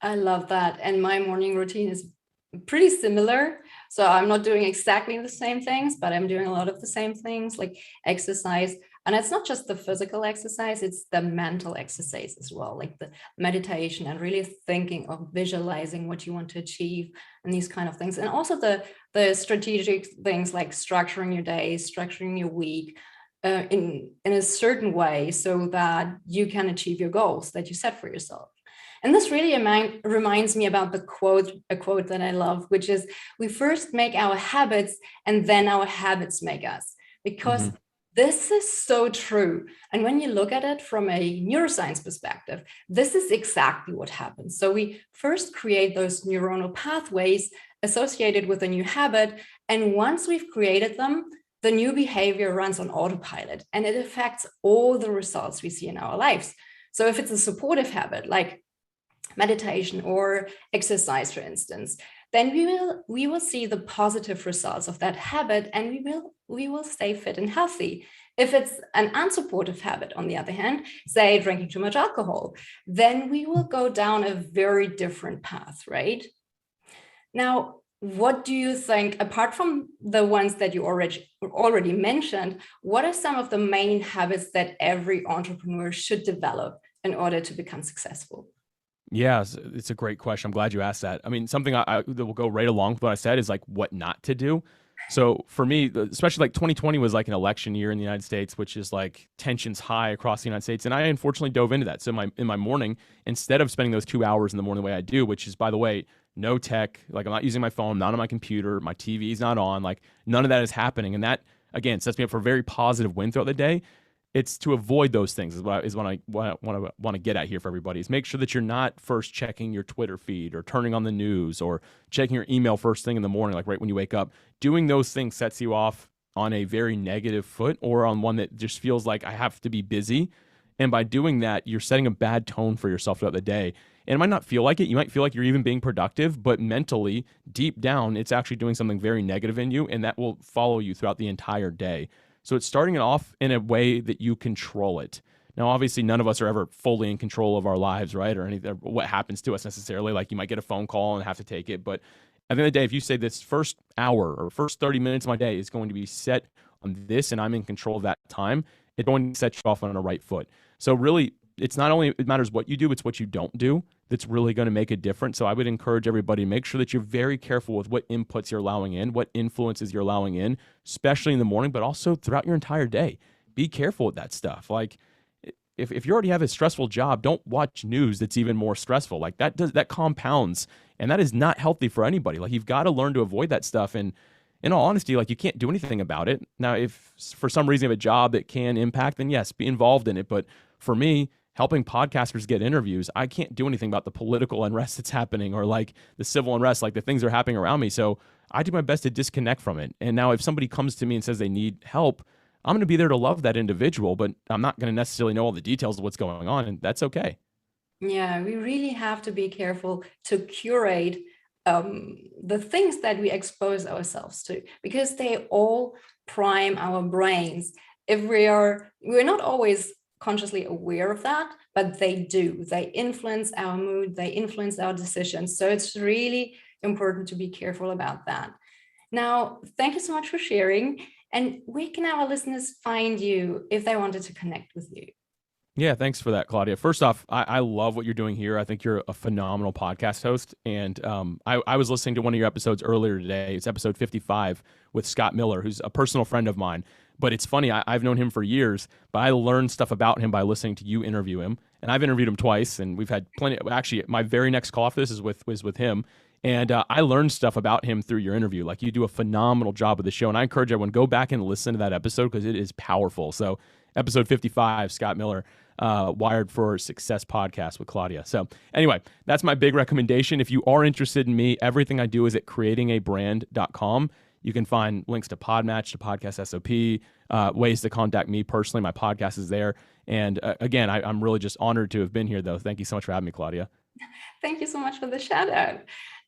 I love that. And my morning routine is pretty similar. So I'm not doing exactly the same things, but I'm doing a lot of the same things like exercise. And it's not just the physical exercise, it's the mental exercise as well, like the meditation and really thinking of visualizing what you want to achieve and these kind of things. And also the strategic things like structuring your day, structuring your week in a certain way so that you can achieve your goals that you set for yourself. And this really reminds me about a quote that I love, which is, we first make our habits and then our habits make us. Because this is so true. And when you look at it from a neuroscience perspective, this is exactly what happens. So we first create those neuronal pathways associated with a new habit. And once we've created them, the new behavior runs on autopilot and it affects all the results we see in our lives. So if it's a supportive habit, like meditation or exercise, for instance, then we will see the positive results of that habit and we will stay fit and healthy. If it's an unsupportive habit, on the other hand, say drinking too much alcohol, then we will go down a very different path, right? Now, what do you think, apart from the ones that you already mentioned, what are some of the main habits that every entrepreneur should develop in order to become successful? Yeah, it's a great question. I'm glad you asked that. I mean, something that will go right along with what I said is like what not to do. So for me, especially like 2020 was like an election year in the United States, which is like tensions high across the United States. And I unfortunately dove into that. So in my morning, instead of spending those 2 hours in the morning the way I do, which is, by the way, no tech, like I'm not using my phone, not on my computer, my TV's not on, like none of that is happening. And that, again, sets me up for a very positive win throughout the day. It's to avoid those things is what I want to get at here for everybody, is make sure that you're not first checking your Twitter feed or turning on the news or checking your email first thing in the morning, like right when you wake up. Doing those things sets you off on a very negative foot or on one that just feels like I have to be busy. And by doing that, you're setting a bad tone for yourself throughout the day. And it might not feel like it. You might feel like you're even being productive, but mentally, deep down, it's actually doing something very negative in you, and that will follow you throughout the entire day. So it's starting it off in a way that you control it. Now, obviously, none of us are ever fully in control of our lives, right? Or anything, what happens to us necessarily. Like you might get a phone call and have to take it. But at the end of the day, if you say this first hour or first 30 minutes of my day is going to be set on this and I'm in control of that time, it's going to set you off on the right foot. So really, it's not only it matters what you do, it's what you don't do that's really going to make a difference. So I would encourage everybody to make sure that you're very careful with what inputs you're allowing in, what influences you're allowing in, especially in the morning, but also throughout your entire day. Be careful with that stuff. Like if you already have a stressful job, don't watch news that's even more stressful. Like that compounds, and that is not healthy for anybody. Like you've got to learn to avoid that stuff. And in all honesty, like you can't do anything about it. Now, if for some reason you have a job that can impact, then yes, be involved in it. But for me, helping podcasters get interviews, I can't do anything about the political unrest that's happening or like the civil unrest, like the things that are happening around me. So I do my best to disconnect from it. And now if somebody comes to me and says they need help, I'm going to be there to love that individual, but I'm not going to necessarily know all the details of what's going on. And that's okay. Yeah, we really have to be careful to curate the things that we expose ourselves to, because they all prime our brains. If we're not always consciously aware of that, but they do. They influence our mood, they influence our decisions. So it's really important to be careful about that. Now, thank you so much for sharing. And where can our listeners find you if they wanted to connect with you? Yeah, thanks for that, Claudia. First off, I love what you're doing here. I think you're a phenomenal podcast host. And I was listening to one of your episodes earlier today. It's episode 55 with Scott Miller, who's a personal friend of mine. But it's funny, I've known him for years, but I learned stuff about him by listening to you interview him. And I've interviewed him twice, and we've had plenty. Actually, my very next call after this was with him. And I learned stuff about him through your interview. Like you do a phenomenal job of the show. And I encourage everyone, go back and listen to that episode because it is powerful. So episode 55, Scott Miller, Wired for Success podcast with Claudia. So anyway, that's my big recommendation. If you are interested in me, everything I do is at creatingabrand.com. You can find links to PodMatch, to PodcastSOP, ways to contact me personally. My podcast is there. And again, I'm really just honored to have been here, though. Thank you so much for having me, Claudia. Thank you so much for the shout out.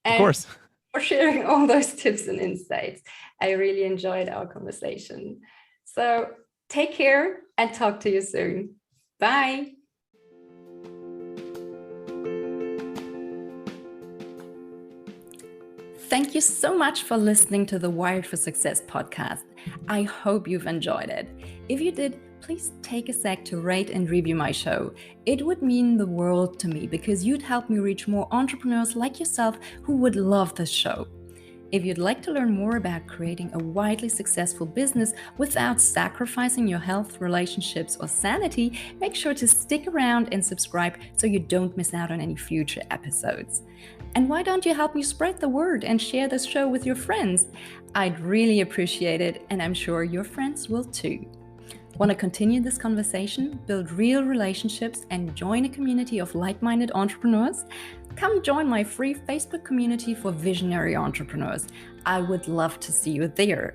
And of course. For sharing all those tips and insights. I really enjoyed our conversation. So take care and talk to you soon. Bye. thank you so much for listening to the Wired for Success podcast. I hope you've enjoyed it. If you did, please take a sec to rate and review my show. It would mean the world to me because you'd help me reach more entrepreneurs like yourself who would love this show. If you'd like to learn more about creating a widely successful business without sacrificing your health, relationships, or sanity, make sure to stick around and subscribe so you don't miss out on any future episodes. And why don't you help me spread the word and share this show with your friends? I'd really appreciate it, and I'm sure your friends will too. Want to continue this conversation, build real relationships, and join a community of like-minded entrepreneurs? Come join my free Facebook community for visionary entrepreneurs. I would love to see you there.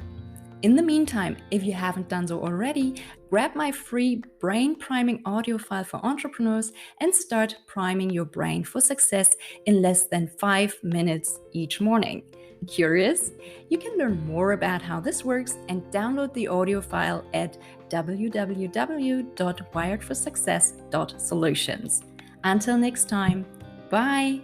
In the meantime, if you haven't done so already, grab my free brain priming audio file for entrepreneurs and start priming your brain for success in less than 5 minutes each morning. Curious? You can learn more about how this works and download the audio file at www.wiredforsuccess.solutions. Until next time, bye!